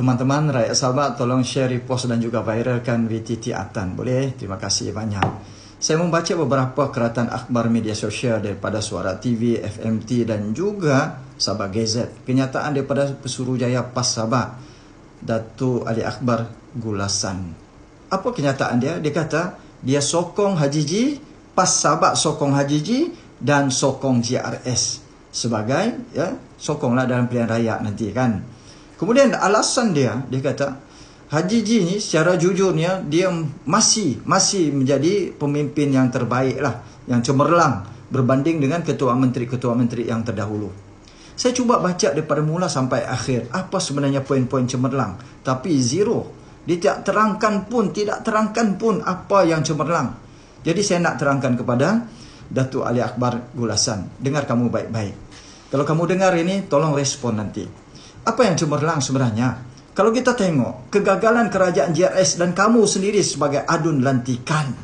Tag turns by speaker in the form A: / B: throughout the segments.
A: Teman-teman, rakyat Sabah, tolong share, repost dan juga viralkan VTT Atan. Boleh? Terima kasih banyak. Saya membaca beberapa keratan akhbar media sosial daripada Suara TV, FMT dan juga Sabah Gazette. Kenyataan daripada Pesuruhjaya PAS Sabah, Datuk Ali Akbar Gulasan. Apa kenyataan dia? Dia kata, dia sokong Haji G, PAS Sabah sokong Haji G dan sokong GRS. Sebagai, sokonglah dalam pilihan raya nanti kan. Kemudian alasan dia kata, Haji G ni secara jujurnya, dia masih menjadi pemimpin yang terbaik lah, yang cemerlang berbanding dengan ketua menteri yang terdahulu. Saya cuba baca daripada mula sampai akhir, apa sebenarnya poin-poin cemerlang. Tapi zero. Dia tidak terangkan pun apa yang cemerlang. Jadi saya nak terangkan kepada Datuk Ali Akbar Gulasan. Dengar kamu baik-baik. Kalau kamu dengar ini, tolong respon nanti. Apa yang cemerlang sebenarnya? Kalau kita tengok kegagalan kerajaan GRS dan kamu sendiri sebagai adun lantikan,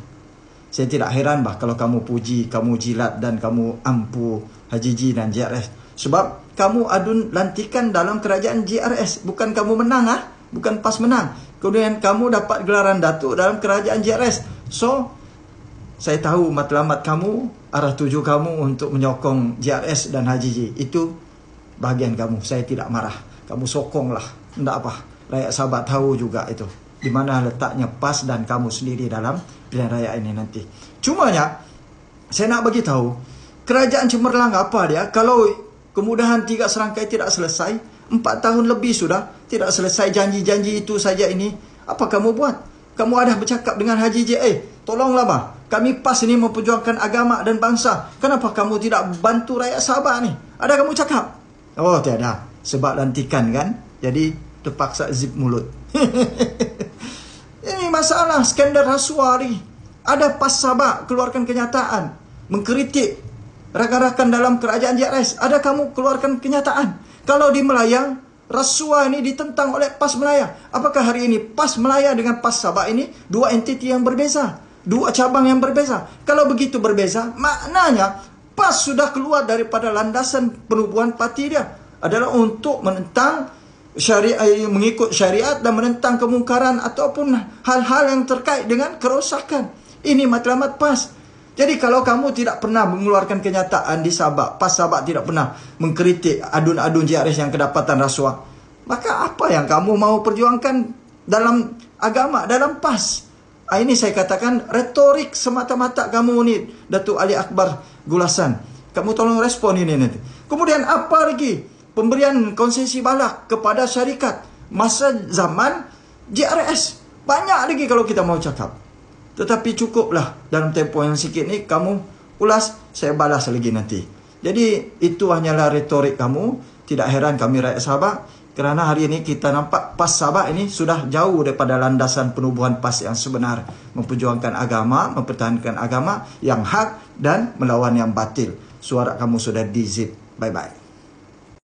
A: saya tidak heran kalau kamu puji, kamu jilat dan kamu ampu Haji G dan GRS. Sebab kamu adun lantikan dalam kerajaan GRS. Bukan kamu menang, bukan PAS menang. Kemudian kamu dapat gelaran datuk dalam kerajaan GRS. So, saya tahu matlamat kamu, arah tuju kamu untuk menyokong GRS dan Haji G. Itu bahagian kamu. Saya tidak marah. Kamu sokonglah. Tidak apa. Rakyat Sabah tahu juga itu. Di mana letaknya PAS dan kamu sendiri dalam pilihan raya ini nanti. Cumanya, saya nak bagi tahu, kerajaan cemerlang apa dia? Kalau kemudahan 3 serangkai tidak selesai, 4 tahun lebih sudah, tidak selesai janji-janji itu saja ini. Apa kamu buat? Kamu ada bercakap dengan Haji J. Tolonglah kami PAS ini memperjuangkan agama dan bangsa. Kenapa kamu tidak bantu rakyat Sabah ni? Ada kamu cakap? Oh, tiada. Sebab lantikan kan? Jadi terpaksa zip mulut. Ini masalah skandal rasuah ni. Ada PAS Sabah keluarkan kenyataan mengkritik rakan-rakan dalam kerajaan GRS. Ada kamu keluarkan kenyataan. Kalau di Melaya, rasuah ini ditentang oleh PAS Melaya. Apakah hari ini PAS Melaya dengan PAS Sabah ini dua entiti yang berbeza? Dua cabang yang berbeza? Kalau begitu berbeza, maknanya PAS sudah keluar daripada landasan penubuhan parti dia. Adalah untuk menentang syariat, mengikut syariat dan menentang kemungkaran ataupun hal-hal yang terkait dengan kerosakan. Ini matlamat PAS. Jadi kalau kamu tidak pernah mengeluarkan kenyataan di Sabah, PAS Sabah tidak pernah mengkritik adun-adun GRS yang kedapatan rasuah, maka apa yang kamu mau perjuangkan dalam agama, dalam PAS? Ini saya katakan retorik semata-mata kamu ni, Datuk Ali Akbar Gulasan. Kamu tolong respon ini nanti. Kemudian apa lagi? Pemberian konsesi balak kepada syarikat masa zaman GRS. Banyak lagi kalau kita mau cakap. Tetapi cukuplah dalam tempoh yang sikit ni kamu ulas, saya balas lagi nanti. Jadi itu hanyalah retorik kamu. Tidak heran kami rakyat Sabah, kerana hari ini kita nampak PAS Sabah ini sudah jauh daripada landasan penubuhan PAS yang sebenar. Memperjuangkan agama, mempertahankan agama yang hak dan melawan yang batil. Suara kamu sudah di-zip. Bye-bye.